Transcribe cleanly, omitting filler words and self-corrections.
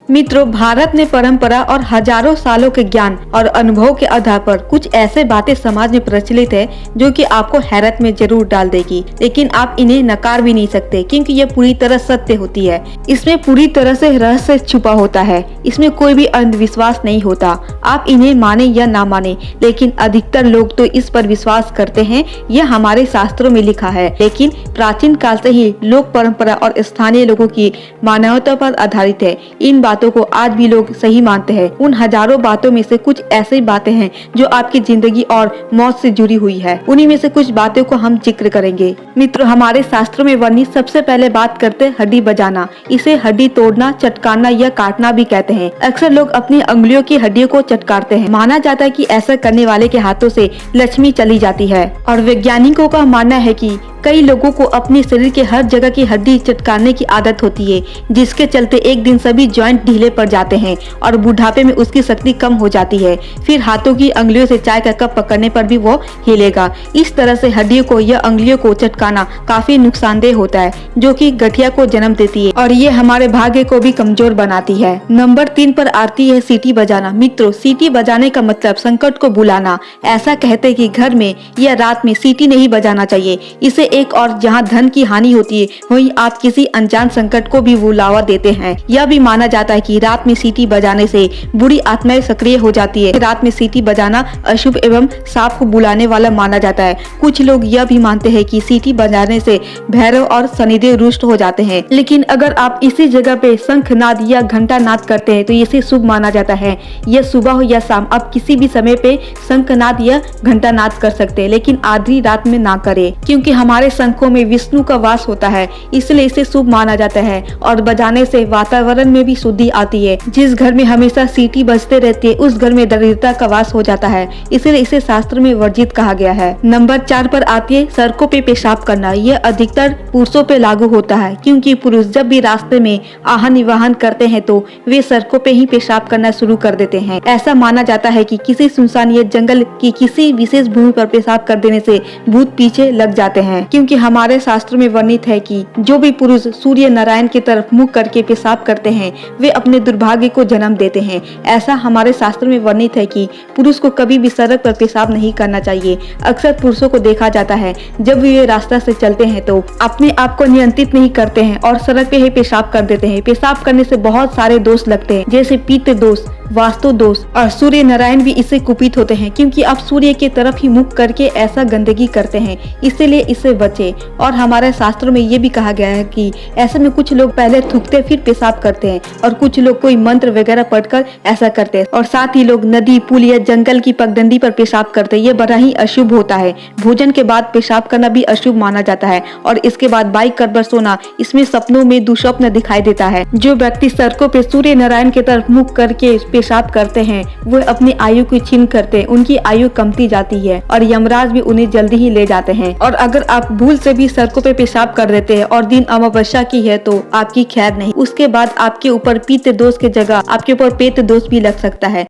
मित्रों, भारत में परंपरा और हजारों सालों के ज्ञान और अनुभव के आधार पर कुछ ऐसे बातें समाज में प्रचलित है जो कि आपको हैरत में जरूर डाल देगी, लेकिन आप इन्हें नकार भी नहीं सकते क्योंकि ये पूरी तरह सत्य होती है। इसमें पूरी तरह से रहस्य छुपा होता है। इसमें कोई भी अंधविश्वास नहीं होता। आप इन्हें माने या ना माने, लेकिन अधिकतर लोग तो इस पर विश्वास करते हैं। यह हमारे शास्त्रों में लिखा है। लेकिन प्राचीन काल से ही लोक परंपरा और स्थानीय लोगों की मान्यता पर आधारित है। इन बातों को आज भी लोग सही मानते हैं। उन हजारों बातों में से कुछ ऐसी बातें हैं जो आपकी जिंदगी और मौत से जुड़ी हुई है। उन्हीं में से कुछ बातों को हम जिक्र करेंगे। मित्रों, हमारे शास्त्रों में वर्णित सबसे पहले बात करते हैं हड्डी बजाना। इसे हड्डी तोड़ना, चटकाना या काटना भी कहते हैं। अक्सर लोग अपनी अंगुलियों की हड्डियों को चटकारते हैं। माना जाता है कि ऐसा करने वाले के हाथों से लक्ष्मी चली जाती है। और वैज्ञानिकों का मानना है कि कई लोगों को अपने शरीर के हर जगह की हड्डी चटकारने की आदत होती है, जिसके चलते एक दिन सभी जॉइंट ढीले पड़ जाते हैं और बुढ़ापे में उसकी शक्ति कम हो जाती है। फिर हाथों की अंगुलियों से चाय का कप पकड़ने पर भी वो हिलेगा। इस तरह से हड्डियों को या अंगुलियों को चटकाना काफी नुकसानदेह होता है, जो कि गठिया को जन्म देती है और ये हमारे भाग्य को भी कमजोर बनाती है। नंबर 3 पर आती है सीटी बजाना। मित्रों, सीटी बजाने का मतलब संकट को बुलाना। ऐसा कहते हैं कि घर में या रात में सीटी नहीं बजाना चाहिए। इसे एक और जहां धन की हानि होती है, वहीं आप किसी अनजान संकट को भी बुलावा देते हैं। यह भी माना जाता है कि रात में सीटी बजाने से बुरी आत्माएं सक्रिय हो जाती है। रात में सीटी बजाना अशुभ एवं सांप को बुलाने वाला माना जाता है। कुछ लोग यह भी मानते हैं कि सीटी बजाने से भैरव और शनिदेव रुष्ट हो जाते हैं। लेकिन अगर आप इसी जगह पे शंखनाद या घंटा नाद करते हैं तो इसे शुभ माना जाता है। यह सुबह हो या शाम, आप किसी भी समय पे शंखनाद या घंटा नाद कर सकते हैं, लेकिन आधी रात में ना करें, क्योंकि हमारे शंखों में विष्णु का वास होता है, इसलिए इसे शुभ माना जाता है। और बजाने से वातावरण में भी शुद्धि आती है। जिस घर में हमेशा सीटी बजते रहती है, उस घर में दरिद्रता का वास हो जाता है, इसलिए इसे शास्त्र में वर्जित कहा गया है। नंबर 4 पर आती है सड़कों पे पेशाब करना। यह अधिकतर पुरुषों पे लागू होता है, क्योंकि पुरुष जब भी रास्ते में आहान निवाहन करते हैं तो वे सड़कों पे ही पेशाब करना शुरू कर देते हैं। ऐसा माना जाता है कि किसी सुनसान या जंगल की किसी विशेष भूमि पर पेशाब कर देने से भूत पीछे लग जाते हैं, क्योंकि हमारे शास्त्र में वर्णित है कि जो भी पुरुष सूर्य नारायण की तरफ मुख करके पेशाब करते हैं वे अपने दुर्भाग्य को जन्म देते हैं। ऐसा हमारे शास्त्र में वर्णित है कि पुरुष को कभी भी सड़क पर पेशाब नहीं करना चाहिए। अक्सर पुरुषों को देखा जाता है जब वे रास्ता से चलते हैं तो अपने आप को नियंत्रित नहीं करते हैं और सड़क पे ही पेशाब कर देते हैं। पेशाब करने से बहुत सारे दोष लगते हैं, जैसे पित्त दोष, वास्तु दोष, और सूर्य नारायण भी इससे कुपित होते हैं, क्योंकि आप सूर्य की तरफ ही मुख करके ऐसा गंदगी करते हैं। इसलिए इससे बचे। और हमारे शास्त्रों में ये भी कहा गया है कि ऐसे में कुछ लोग पहले थूकते फिर पेशाब करते हैं, और कुछ लोग कोई मंत्र वगैरह पढ़कर ऐसा करते हैं, और साथ ही लोग नदी, पुल या जंगल की पगडंडी पर पेशाब करते हैं। ये बड़ा ही अशुभ होता है। भोजन के बाद पेशाब करना भी अशुभ माना जाता है। और इसके बाद बाइक कर सोना, इसमें सपनों में दुष्स्वप्न दिखाई देता है। जो व्यक्ति सड़कों पे सूर्य नारायण की तरफ मुख करके पेशाब करते हैं वो अपनी आयु को छीन करते हैं। उनकी आयु कमती जाती है और यमराज भी उन्हें जल्दी ही ले जाते हैं। और अगर आप भूल से भी सड़कों पे पेशाब कर देते हैं और दिन अमावस्या की है तो आपकी खैर नहीं। उसके बाद आपके ऊपर पित्त दोष की जगह आपके ऊपर पेट दोष भी लग सकता है।